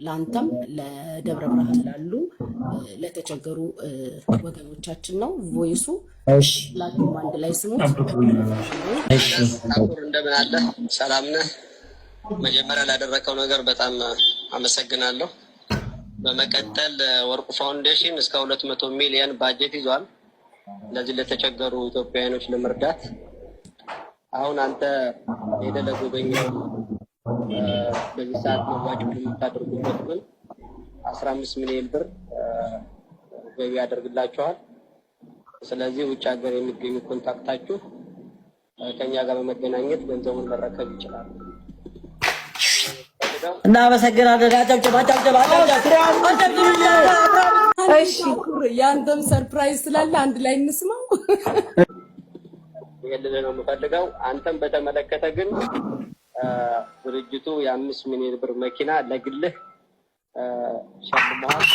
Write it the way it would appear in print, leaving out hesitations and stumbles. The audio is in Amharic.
ላንተም ለደብረ ብርሃን ላሉ ለተቸገሩ ወገኖቻችን ነው ቮይሱ። እሺ ላንተም አንድ ላይ ስሙት። እሺ ታኩር እንደምን አለ? ሰላም ነህ? መጀመሪያ ላደረከው ነገር በጣም አመሰግናለሁ። በመቀጠል ወርቁ ፋውንዴሽን እስከ 200 ሚሊዮን ባጀት ይዟል ለዚህ ለተቸገሩ ኢትዮጵያውያኖች ለመርዳት። አሁን አንተ ሄደህ ለጎበኘው በዚህ ሰዓት መዋጮ የምታደርጉበት ግን 15 ሚሊዮን ብር ገቢ ያደርግላችኋል። ስለዚህ ውጭ ሀገር የሚገኙ ኮንታክታችሁ ከኛ ጋር በመገናኘት ገንዘቡን መረከብ ይችላል። እናመሰግናለን። እሺ ያንተም ሰርፕራይዝ ስላለ አንድ ላይ እንስማው። ይሄንን ነው የምፈልገው። አንተም በተመለከተ ግን ድርጅቱ የ5 ሚሊዮን ብር መኪና ለግልህ ሸልመዋል።